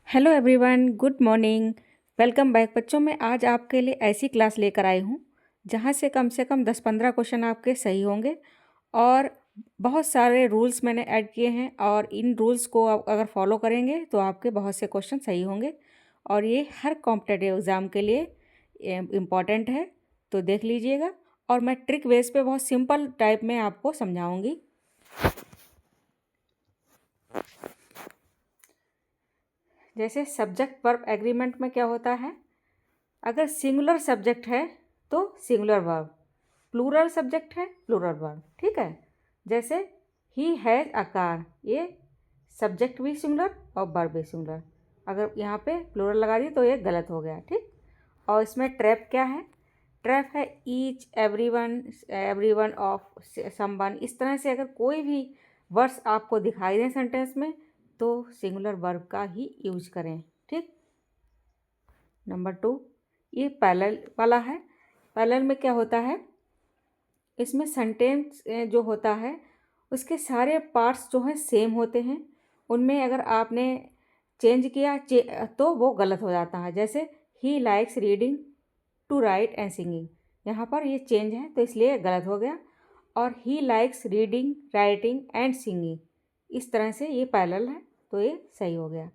Hello everyone, good morning. Welcome back बच्चों। मैं आज आपके लिए ऐसी क्लास लेकर आई हूँ जहाँ से कम 10-15 क्वेश्चन आपके सही होंगे। और बहुत सारे रूल्स मैंने ऐड किए हैं और इन रूल्स को आप अगर फॉलो करेंगे तो आपके बहुत से क्वेश्चन सही होंगे। और ये हर कॉम्पिटेटिव एग्ज़ाम के लिए इम्पॉर्टेंट है, तो देख लीजिएगा। और मैं ट्रिक बेस पे बहुत सिंपल टाइप में आपको समझाऊंगी। जैसे सब्जेक्ट वर्ब एग्रीमेंट में क्या होता है, अगर सिंगुलर सब्जेक्ट है तो सिंगुलर वर्ब, प्लूरल सब्जेक्ट है प्लूरल वर्ब। ठीक है, जैसे ही हैज़ अ कार, ये सब्जेक्ट भी सिंगुलर और वर्ब भी सिंगुलर। अगर यहाँ पे प्लूरल लगा दी तो ये गलत हो गया। ठीक। और इसमें ट्रैप क्या है, ट्रैप है ईच, एवरीवन ऑफ, समवन। इस तरह से अगर कोई भी वर्ड्स आपको दिखाई दें सेंटेंस में तो सिंगुलर वर्ब का ही यूज करें। ठीक। नंबर 2, ये पैरेलल वाला है। पैरेलल में क्या होता है, इसमें सेंटेंस जो होता है उसके सारे पार्ट्स जो हैं सेम होते हैं। उनमें अगर आपने चेंज किया तो वो गलत हो जाता है। जैसे ही likes reading to write and singing, यहाँ पर ये चेंज है तो इसलिए गलत हो गया। और ही likes reading, writing and singing, इस तरह से ये पैरेलल है तो ये सही हो गया।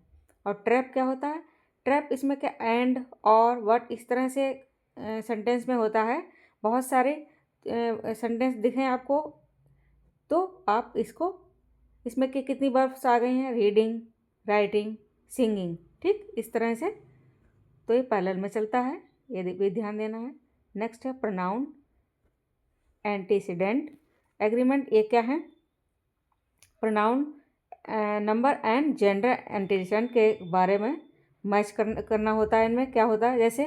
और ट्रैप क्या होता है, ट्रैप इसमें क्या एंड और व्हाट, इस तरह से सेंटेंस में होता है। बहुत सारे सेंटेंस दिखें आपको तो आप इसको, इसमें कितनी वर्ब्स आ गई हैं, रीडिंग, राइटिंग, सिंगिंग। ठीक, इस तरह से तो ये पैरेलल में चलता है, ये भी ध्यान देना है। नेक्स्ट है प्रोनाउन एंटीसीडेंट एग्रीमेंट। ये क्या है, pronoun number and gender antecedent के बारे में मैच करना होता है। इनमें क्या होता है, जैसे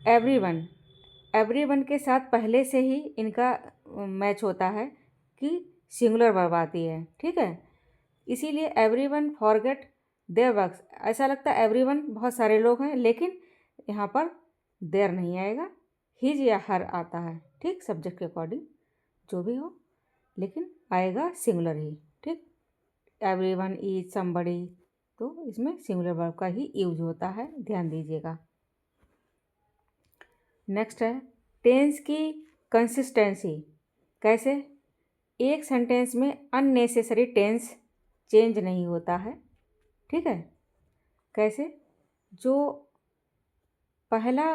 एवरीवन, एवरीवन के साथ पहले से ही इनका मैच होता है कि सिंगुलर वर्ब आती है। ठीक है, इसीलिए एवरीवन फॉरगेट देयर वर्क्स, ऐसा लगता है एवरीवन बहुत सारे लोग हैं, लेकिन यहाँ पर देयर नहीं आएगा, हिज या हर आता है। ठीक, सब्जेक्ट के अकॉर्डिंग जो भी हो, लेकिन आएगा सिंगुलर ही। ठीक, एवरीवन इज समबडी, तो इसमें सिंगुलर वर्ब का ही यूज होता है, ध्यान दीजिएगा। नेक्स्ट है टेंस की कंसिस्टेंसी। कैसे, एक सेंटेंस में अननेसेसरी टेंस चेंज नहीं होता है। ठीक है, कैसे, जो पहला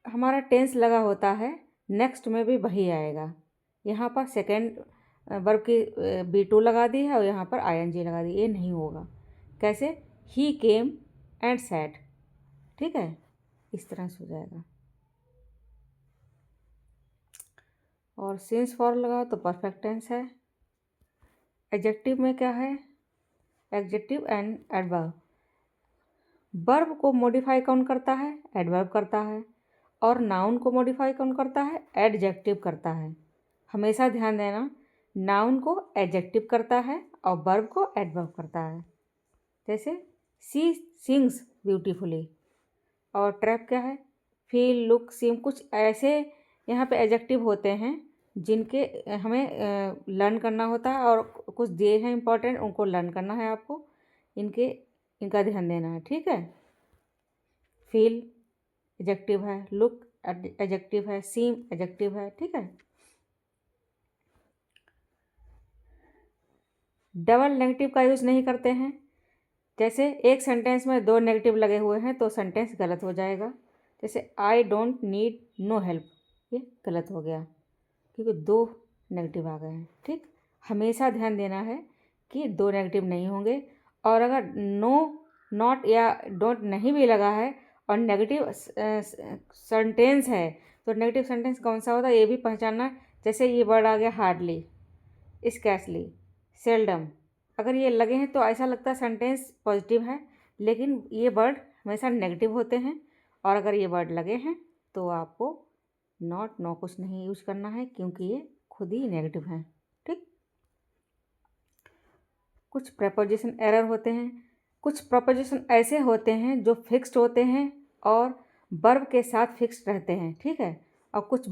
हमारा टेंस लगा होता है नेक्स्ट में भी वही आएगा। यहाँ पर सेकेंड वर्ब की B2 लगा दी है और यहाँ पर ING लगा दी, ये नहीं होगा। कैसे, ही केम एंड सैट। ठीक है, इस तरह से हो जाएगा। और सिंस फॉर लगाओ तो परफेक्ट टेंस है। एडजेक्टिव में क्या है, एडजेक्टिव एंड एडवर्ब। वर्ब को मॉडिफाई कौन करता है, एडवर्ब करता है। और नाउन को मॉडिफाई कौन करता है, एडजेक्टिव करता है। हमेशा ध्यान देना, नाउन को एडजेक्टिव करता है और वर्ब को एडवर्ब करता है। जैसे सी सिंग्स ब्यूटीफुली। और ट्रैप क्या है, फील, लुक, सीम, कुछ ऐसे यहाँ पे एडजेक्टिव होते हैं जिनके हमें लर्न करना होता है, और कुछ दिए हैं इंपॉर्टेंट, उनको लर्न करना है आपको, इनका ध्यान देना है। ठीक है, फील एडजेक्टिव है, लुक एडजेक्टिव है, सीम एडजेक्टिव है। ठीक है, डबल नेगेटिव का यूज़ नहीं करते हैं। जैसे एक सेंटेंस में 2 नेगेटिव लगे हुए हैं तो सेंटेंस गलत हो जाएगा। जैसे I don't need no help, ये गलत हो गया क्योंकि 2 नेगेटिव आ गए हैं। ठीक, हमेशा ध्यान देना है कि 2 नेगेटिव नहीं होंगे। और अगर नो, नॉट या डोंट नहीं भी लगा है और नेगेटिव सेंटेंस है तो नेगेटिव सेंटेंस कौन सा होता है ये भी पहचानना। जैसे ये वर्ड आ गया हार्डली, स्कैर्सली, सेल्डम, अगर ये लगे हैं तो ऐसा लगता है सेंटेंस पॉजिटिव है, लेकिन ये वर्ड हमेशा नेगेटिव होते हैं। और अगर ये वर्ड लगे हैं तो आपको नॉट, नो कुछ नहीं यूज करना है क्योंकि ये खुद ही नेगेटिव हैं। ठीक, कुछ प्रपोजिशन एरर होते हैं, कुछ प्रपोजिशन ऐसे होते हैं जो फिक्स्ड होते हैं और वर्ब के साथ फिक्स्ड रहते हैं। ठीक है, और कुछ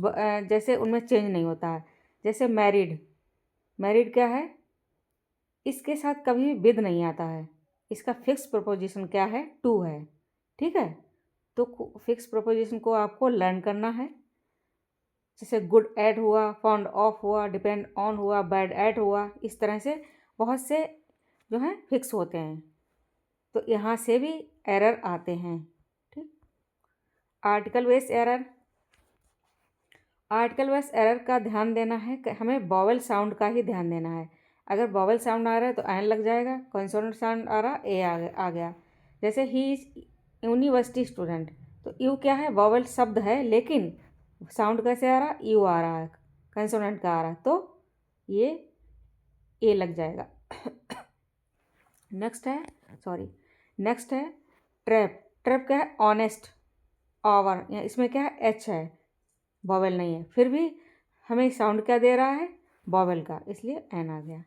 जैसे उनमें चेंज नहीं होता है। जैसे मैरिड, मैरिड क्या है, इसके साथ कभी विद नहीं आता है। इसका फिक्स प्रोपोजिशन क्या है, टू है। ठीक है, तो फिक्स प्रोपोजिशन को आपको लर्न करना है। जैसे गुड एट हुआ, फाउंड ऑफ हुआ, डिपेंड ऑन हुआ, बैड एट हुआ, इस तरह से बहुत से जो हैं फिक्स होते हैं, तो यहाँ से भी एरर आते हैं। ठीक, article base error. Article base error का ध्यान देना है कि हमें वॉवेल साउंड का ही ध्यान देना है। अगर वॉवेल साउंड आ रहा है तो एन लग जाएगा, कॉन्सोनेंट साउंड आ रहा ए आ गया। जैसे ही इज यूनिवर्सिटी स्टूडेंट, तो यू क्या है, वॉवेल शब्द है, लेकिन साउंड कैसे आ रहा, यू आ रहा है, कंसोनेंट का आ रहा है, तो ये ए लग जाएगा। नेक्स्ट है ट्रैप। ट्रैप क्या है, ऑनेस्ट, ओवर, इसमें क्या है, एच है, वॉवेल नहीं है, फिर भी हमें साउंड क्या दे रहा है, वॉवेल का, इसलिए एन आ गया।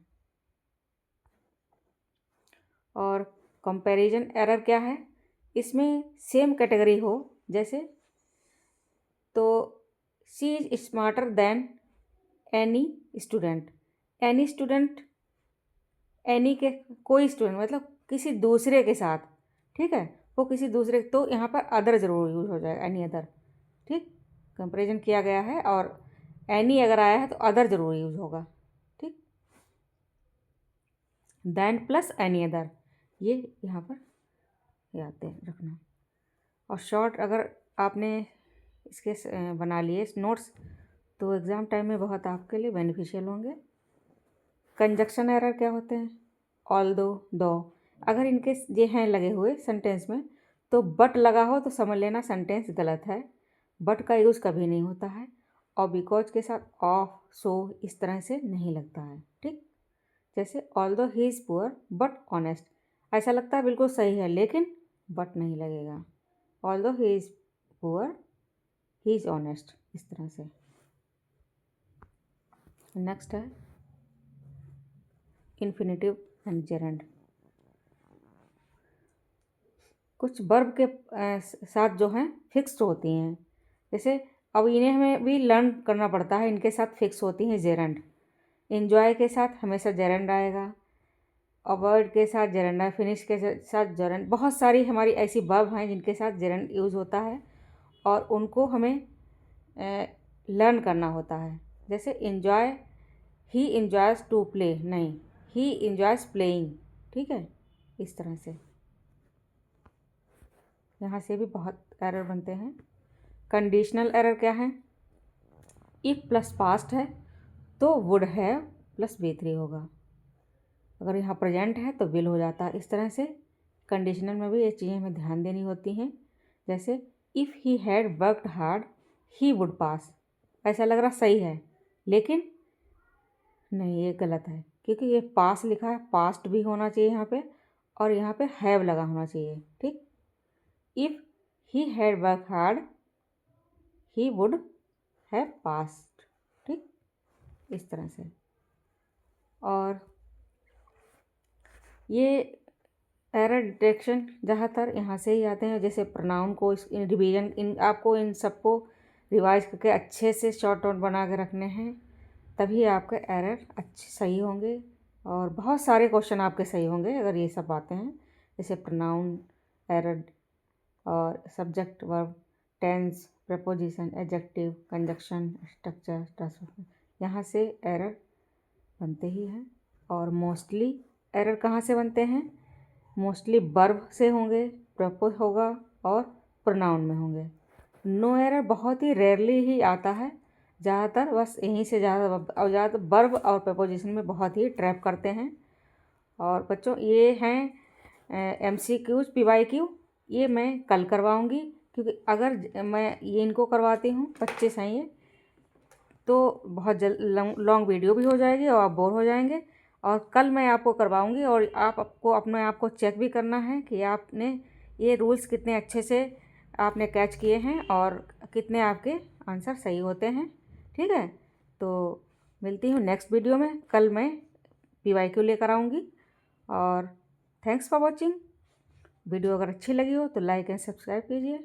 और कंपैरिजन एरर क्या है, इसमें सेम कैटेगरी हो, जैसे तो she is smarter than any student. Any student, any के कोई स्टूडेंट मतलब किसी दूसरे के साथ, ठीक है, वो किसी दूसरे, तो यहाँ पर अदर ज़रूर यूज हो जाएगा, एनी अदर। ठीक, कंपैरिजन किया गया है और एनी अगर आया है तो अदर ज़रूर यूज होगा। ठीक, देन प्लस एनी अदर, ये यहाँ पर याद रखना। और शॉर्ट अगर आपने इसके बना लिए नोट्स, तो एग्ज़ाम टाइम में बहुत आपके लिए बेनिफिशियल होंगे। कंजक्शन एरर क्या होते हैं, ऑल्दो, दो, अगर इनके ये हैं लगे हुए सेंटेंस में, तो बट लगा हो तो समझ लेना सेंटेंस गलत है। बट का यूज़ कभी नहीं होता है, और बिकॉज के साथ ऑफ, सो, इस तरह से नहीं लगता है। ठीक, जैसे although he is poor but honest, ऐसा लगता है बिल्कुल सही है, लेकिन बट नहीं लगेगा। Although he is poor he is honest, इस तरह से। नेक्स्ट है इन्फिनेटिव एंड जेरेंड। कुछ वर्ब के साथ जो हैं फिक्स्ड होती हैं, जैसे अब इन्हें हमें भी लर्न करना पड़ता है, इनके साथ फिक्स होती हैं जेरेंड। इन्जॉय के साथ हमेशा जेरेंड आएगा, अवॉइड के साथ जेरेंड आए, फिनिश के साथ जेरेंड। बहुत सारी हमारी ऐसी वर्ब हैं जिनके साथ जेरेंड यूज़ होता है, और उनको हमें लर्न करना होता है। जैसे enjoy, he enjoys to play, नहीं, ही इन्जॉयज़ प्लेइंग। ठीक है, इस तरह से यहाँ से भी बहुत एरर बनते हैं। कंडीशनल एरर क्या है, इफ़ प्लस पास्ट है तो वुड हैव प्लस B3 होगा, अगर यहाँ प्रेजेंट है तो विल हो जाता है। इस तरह से कंडीशनल में भी ये चीज़ें हमें ध्यान देनी होती हैं। जैसे if he had worked hard he would पास, ऐसा लग रहा सही है, लेकिन नहीं, ये गलत है, क्योंकि ये पास लिखा है, पास्ट भी होना चाहिए यहाँ पे, और यहाँ पे हैव लगा होना चाहिए। ठीक, if he had work hard he would have past. ठीक, इस तरह से। और ये एरर डिटेक्शन ज़्यादातर यहाँ से ही आते हैं। जैसे प्रोनाउन को इस रिवीजन, इन आपको इन सबको रिवाइज करके अच्छे से शॉर्ट नोट बना के रखने हैं, तभी आपके एरर अच्छे सही होंगे, और बहुत सारे क्वेश्चन आपके सही होंगे अगर ये सब आते हैं। जैसे प्रोनाउन एरर, और subject, verb, tense, preposition, adjective, conjunction, structure, transformation, यहाँ से एरर बनते ही हैं। और मोस्टली एरर कहाँ से बनते हैं, मोस्टली वर्ब से होंगे, प्रपोज होगा, और प्रोनाउन में होंगे। नो एरर बहुत ही रेयरली ही आता है, ज़्यादातर बस यहीं से ज़्यादा, और ज़्यादातर वर्ब और प्रपोजिशन में बहुत ही ट्रैप करते हैं। और बच्चों ये हैं MCQs, PYQ, ये मैं कल करवाऊंगी, क्योंकि अगर मैं ये इनको करवाती हूँ 25 हैं ये, तो बहुत लॉन्ग वीडियो भी हो जाएगी और आप बोर हो जाएंगे। और कल मैं आपको करवाऊंगी, और आपको अपने आप को चेक भी करना है कि आपने ये रूल्स कितने अच्छे से आपने कैच किए हैं, और कितने आपके आंसर सही होते हैं। ठीक है, तो मिलती हूँ नेक्स्ट वीडियो में। कल मैं PYQ लेकर आऊँगी। और थैंक्स फॉर वॉचिंग। वीडियो अगर अच्छी लगी हो तो लाइक एंड सब्सक्राइब कीजिए।